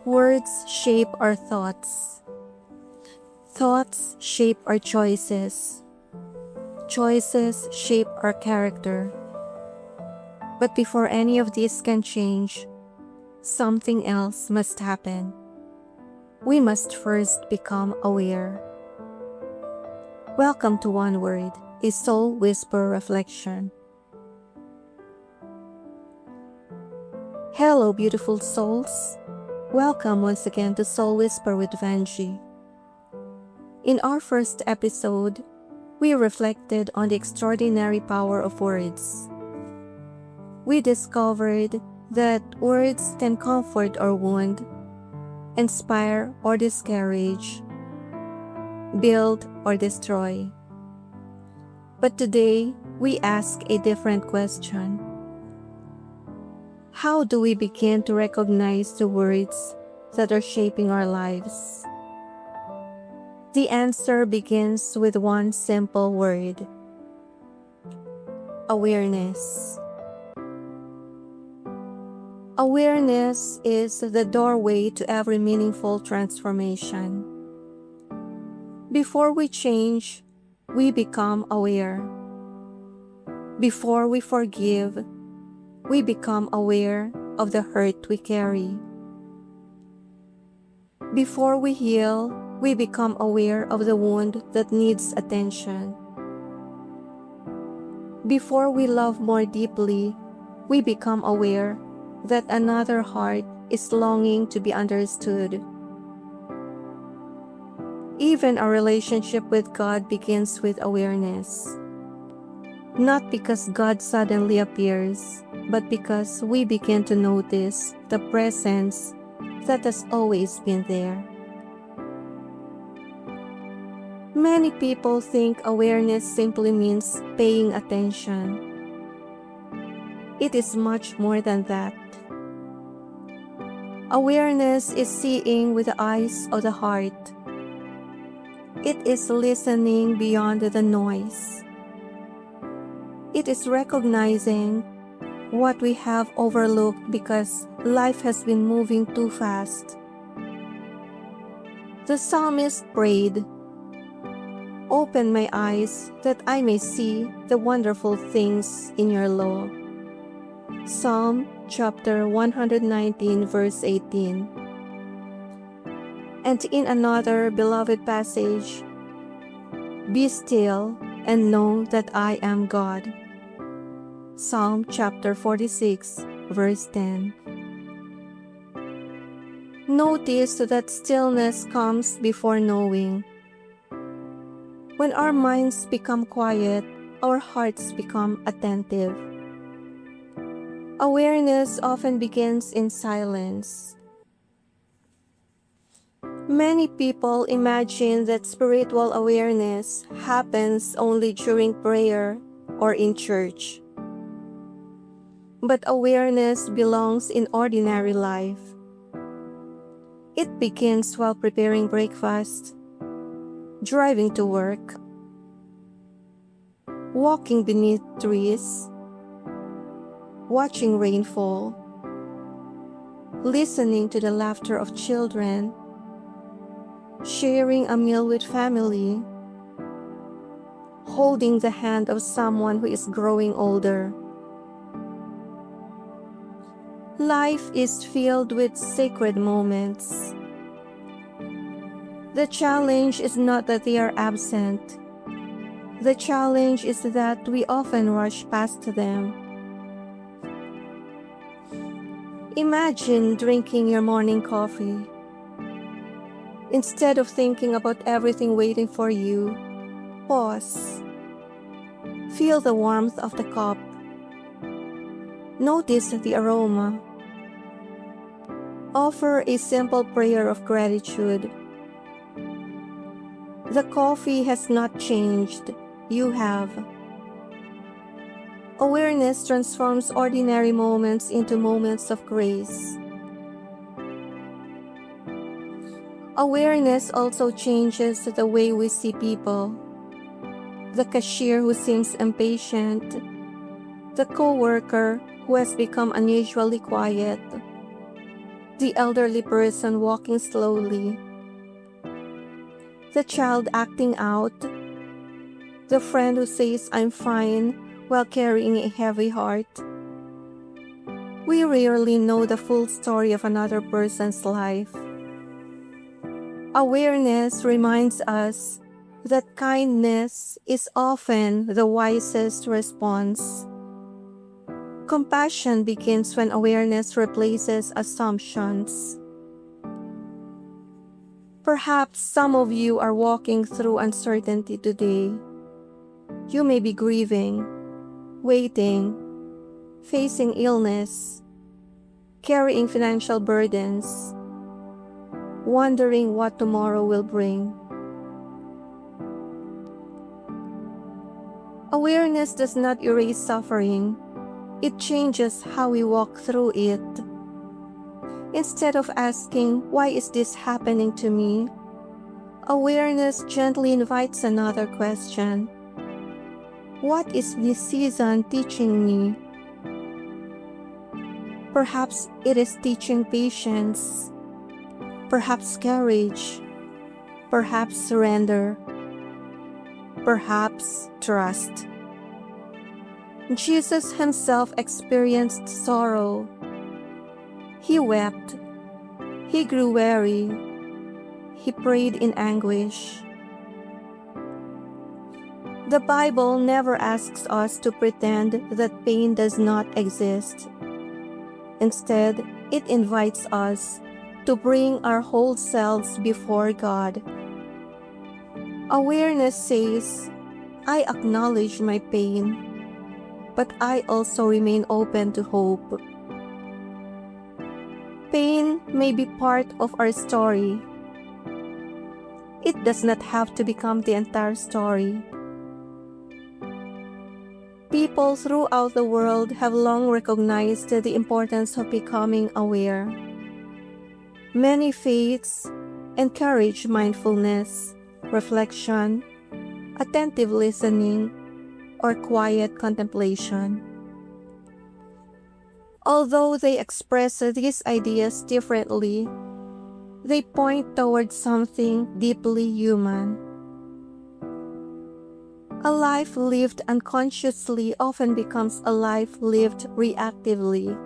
Words shape our thoughts. Thoughts shape our choices. Choices shape our character. But before any of this can change, something else must happen. We must first become aware. Welcome to One Word, a soul whisper reflection. Hello, beautiful souls. Welcome once again to Soul Whisper with Vangie. In our first episode, we reflected on the extraordinary power of words. We discovered that words can comfort or wound, inspire or discourage, build or destroy. But today, we ask a different question. How do we begin to recognize the words that are shaping our lives? The answer begins with one simple word: awareness. Awareness is the doorway to every meaningful transformation. Before we change, we become aware. Before we forgive, we become aware of the hurt we carry. Before we heal, we become aware of the wound that needs attention. Before we love more deeply, we become aware that another heart is longing to be understood. Even our relationship with God begins with awareness. Not because God suddenly appears, but because we begin to notice the presence that has always been there. Many people think awareness simply means paying attention. It is much more than that. Awareness is seeing with the eyes of the heart. It is listening beyond the noise. It is recognizing what we have overlooked because life has been moving too fast. The psalmist prayed, "Open my eyes that I may see the wonderful things in your law." Psalm chapter 119 verse 18. And in another beloved passage, "Be still and know that I am God." Psalm chapter 46 verse 10. Notice that stillness comes before knowing. When our minds become quiet, our hearts become attentive. Awareness often begins in silence. Many people imagine that spiritual awareness happens only during prayer or in church. But awareness belongs in ordinary life. It begins while preparing breakfast, driving to work, walking beneath trees, watching rainfall, listening to the laughter of children, sharing a meal with family, holding the hand of someone who is growing older. Life is filled with sacred moments. The challenge is not that they are absent. The challenge is that we often rush past them. Imagine drinking your morning coffee. Instead of thinking about everything waiting for you, pause. Feel the warmth of the cup. Notice the aroma. Offer a simple prayer of gratitude. The coffee has not changed. You have. Awareness transforms ordinary moments into moments of grace. Awareness also changes the way we see people. The cashier who seems impatient, the co-worker who has become unusually quiet, the elderly person walking slowly, the child acting out, the friend who says I'm fine while carrying a heavy heart. We rarely know the full story of another person's life. Awareness reminds us that kindness is often the wisest response. Compassion begins when awareness replaces assumptions. Perhaps some of you are walking through uncertainty today. You may be grieving, waiting, facing illness, carrying financial burdens, wondering what tomorrow will bring. Awareness does not erase suffering. It changes how we walk through it. Instead of asking, "Why is this happening to me?" awareness gently invites another question. What is this season teaching me? Perhaps it is teaching patience, perhaps courage, perhaps surrender, perhaps trust. Jesus himself experienced sorrow. He wept. He grew weary. He prayed in anguish. The Bible never asks us to pretend that pain does not exist. Instead, it invites us to bring our whole selves before God. Awareness says, I acknowledge my pain, but I also remain open to hope. Pain may be part of our story. It does not have to become the entire story. People throughout the world have long recognized the importance of becoming aware. Many faiths encourage mindfulness, reflection, attentive listening, or quiet contemplation. Although they express these ideas differently, they point towards something deeply human. A life lived unconsciously often becomes a life lived reactively.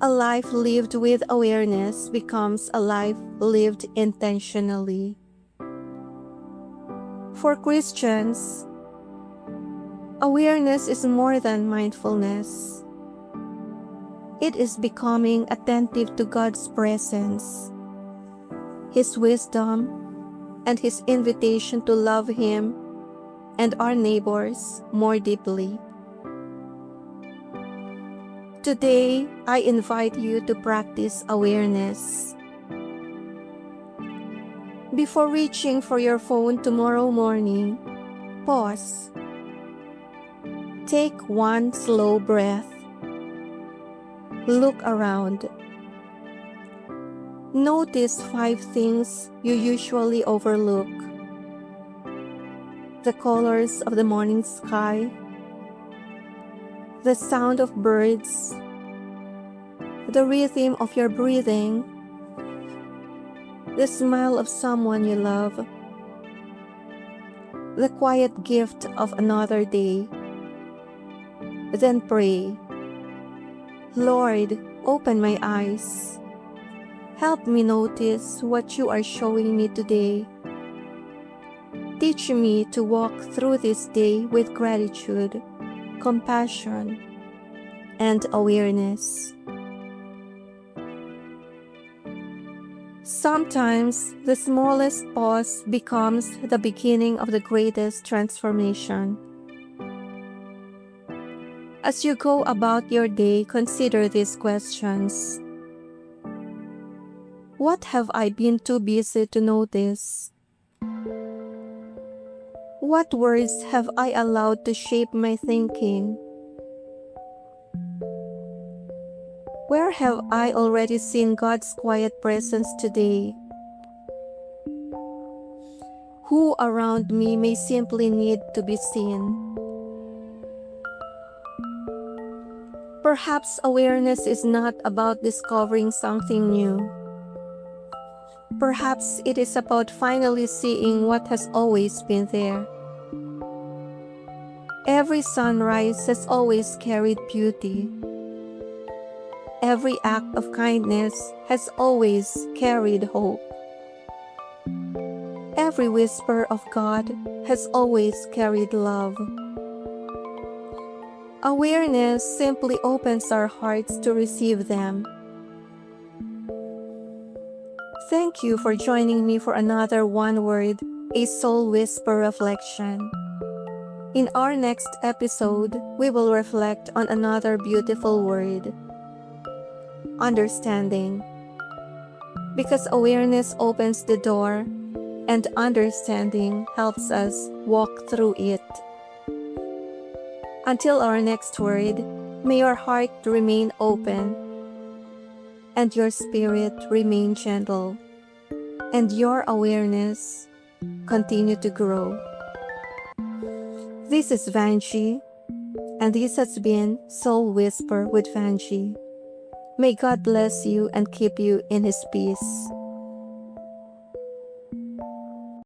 A life lived with awareness becomes a life lived intentionally. For Christians, awareness is more than mindfulness. It is becoming attentive to God's presence, His wisdom, and His invitation to love Him and our neighbors more deeply. Today, I invite you to practice awareness. Before reaching for your phone tomorrow morning, pause. Take one slow breath. Look around. Notice 5 things you usually overlook. The colors of the morning sky, the sound of birds, the rhythm of your breathing, the smile of someone you love, the quiet gift of another day. Then pray, Lord, open my eyes. Help me notice what you are showing me today. Teach me to walk through this day with gratitude, compassion, and awareness. Sometimes the smallest pause becomes the beginning of the greatest transformation. As you go about your day, consider these questions. What have I been too busy to notice? What words have I allowed to shape my thinking? Where have I already seen God's quiet presence today? Who around me may simply need to be seen? Perhaps awareness is not about discovering something new. Perhaps it is about finally seeing what has always been there. Every sunrise has always carried beauty. Every act of kindness has always carried hope. Every whisper of God has always carried love. Awareness simply opens our hearts to receive them. Thank you for joining me for another One Word, a Soul Whisper reflection. In our next episode, we will reflect on another beautiful word: understanding. Because awareness opens the door, and understanding helps us walk through it. Until our next word, may your heart remain open, and your spirit remain gentle, and your awareness continue to grow. This is Vangie, and this has been Soul Whisper with Vangie. May God bless you and keep you in His peace.